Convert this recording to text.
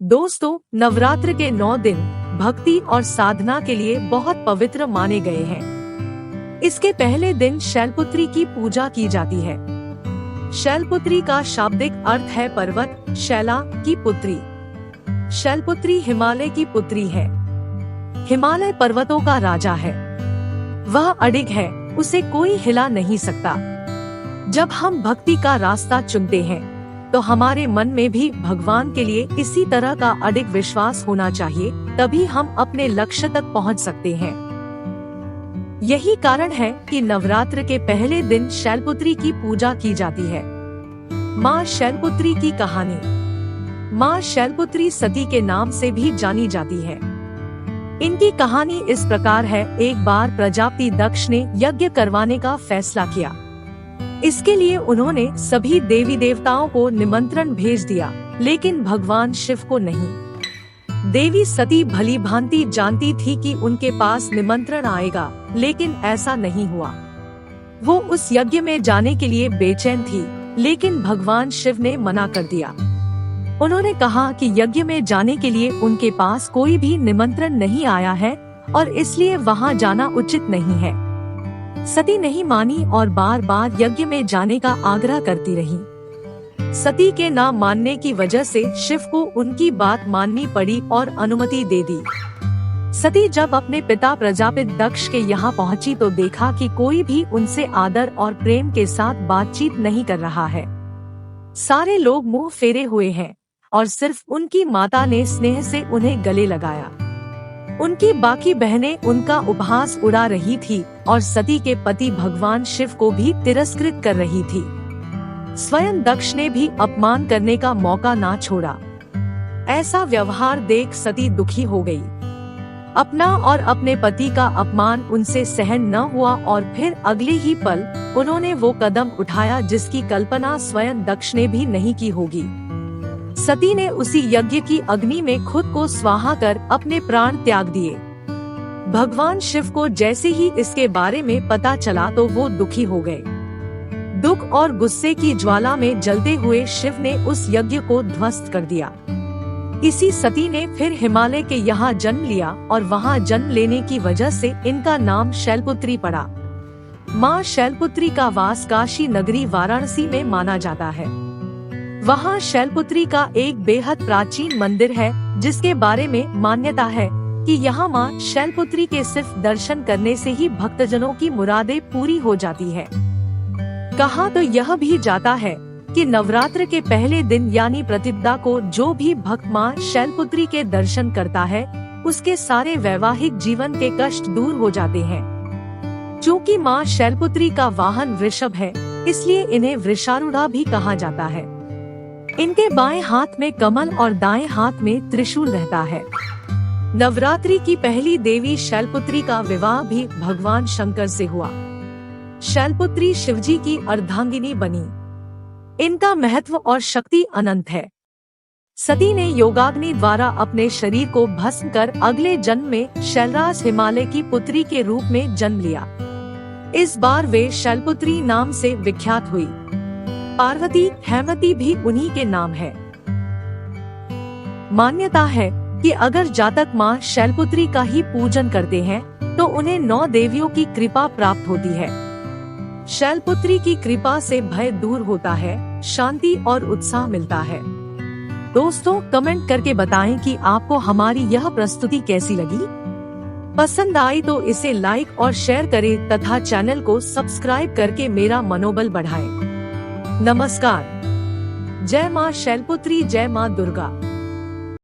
दोस्तों, नवरात्र के 9 दिन भक्ति और साधना के लिए बहुत पवित्र माने गए हैं। इसके पहले दिन शैलपुत्री की पूजा की जाती है। शैलपुत्री का शाब्दिक अर्थ है पर्वत, शैला की पुत्री। शैलपुत्री हिमालय की पुत्री है। हिमालय पर्वतों का राजा है। वह अडिग है, उसे कोई हिला नहीं सकता। जब हम भक्ति का रास्ता चुनते हैं तो हमारे मन में भी भगवान के लिए इसी तरह का अडिग विश्वास होना चाहिए, तभी हम अपने लक्ष्य तक पहुंच सकते हैं। यही कारण है कि नवरात्र के पहले दिन शैलपुत्री की पूजा की जाती है। माँ शैलपुत्री की कहानी। माँ शैलपुत्री सती के नाम से भी जानी जाती है। इनकी कहानी इस प्रकार है। एक बार प्रजापति दक्ष ने यज्ञ करवाने का फैसला किया। इसके लिए उन्होंने सभी देवी देवताओं को निमंत्रण भेज दिया, लेकिन भगवान शिव को नहीं। देवी सती भली भांति जानती थी कि उनके पास निमंत्रण आएगा, लेकिन ऐसा नहीं हुआ। वो उस यज्ञ में जाने के लिए बेचैन थी, लेकिन भगवान शिव ने मना कर दिया। उन्होंने कहा कि यज्ञ में जाने के लिए उनके पास कोई भी निमंत्रण नहीं आया है और इसलिए वहाँ जाना उचित नहीं है। सती नहीं मानी और बार बार यज्ञ में जाने का आग्रह करती रही। सती के ना मानने की वजह से शिव को उनकी बात माननी पड़ी और अनुमति दे दी। सती जब अपने पिता प्रजापति दक्ष के यहाँ पहुँची तो देखा कि कोई भी उनसे आदर और प्रेम के साथ बातचीत नहीं कर रहा है। सारे लोग मुंह फेरे हुए हैं और सिर्फ उनकी माता ने स्नेह से उन्हें गले लगाया। उनकी बाकी बहनें उनका उपहास उड़ा रही थी और सती के पति भगवान शिव को भी तिरस्कृत कर रही थी। स्वयं दक्ष ने भी अपमान करने का मौका ना छोड़ा। ऐसा व्यवहार देख सती दुखी हो गई। अपना और अपने पति का अपमान उनसे सहन न हुआ और फिर अगले ही पल उन्होंने वो कदम उठाया जिसकी कल्पना स्वयं दक्ष ने भी नहीं की होगी। सती ने उसी यज्ञ की अग्नि में खुद को स्वाहा कर अपने प्राण त्याग दिए। भगवान शिव को जैसे ही इसके बारे में पता चला तो वो दुखी हो गए। दुख और गुस्से की ज्वाला में जलते हुए शिव ने उस यज्ञ को ध्वस्त कर दिया। इसी सती ने फिर हिमालय के यहाँ जन्म लिया और वहाँ जन्म लेने की वजह से इनका नाम शैलपुत्री पड़ा। माँ शैलपुत्री का वास काशी नगरी वाराणसी में माना जाता है। वहाँ शैलपुत्री का एक बेहद प्राचीन मंदिर है, जिसके बारे में मान्यता है कि यहाँ माँ शैलपुत्री के सिर्फ दर्शन करने से ही भक्तजनों की मुरादें पूरी हो जाती है। कहा तो यह भी जाता है कि नवरात्र के पहले दिन यानी प्रतिपदा को जो भी भक्त माँ शैलपुत्री के दर्शन करता है, उसके सारे वैवाहिक जीवन के कष्ट दूर हो जाते हैं। चूँकि माँ शैलपुत्री का वाहन वृषभ है, इसलिए इन्हें वृषारूढ़ा भी कहा जाता है। इनके बाएं हाथ में कमल और दाएं हाथ में त्रिशूल रहता है। नवरात्रि की पहली देवी शैलपुत्री का विवाह भी भगवान शंकर से हुआ। शैलपुत्री शिवजी की अर्धांगिनी बनी। इनका महत्व और शक्ति अनंत है। सती ने योगाग्नि द्वारा अपने शरीर को भस्म कर अगले जन्म में शैलराज हिमालय की पुत्री के रूप में जन्म लिया। इस बार वे शैलपुत्री नाम से विख्यात हुई। पार्वती, हेमवती भी उन्हीं के नाम है। मान्यता है कि अगर जातक माँ शैलपुत्री का ही पूजन करते हैं तो उन्हें 9 देवियों की कृपा प्राप्त होती है। शैलपुत्री की कृपा से भय दूर होता है, शांति और उत्साह मिलता है। दोस्तों, कमेंट करके बताएं कि आपको हमारी यह प्रस्तुति कैसी लगी। पसंद आई तो इसे लाइक और शेयर करें तथा चैनल को सब्सक्राइब करके मेरा मनोबल बढ़ाएं। नमस्कार। जय माँ शैलपुत्री, जय माँ दुर्गा।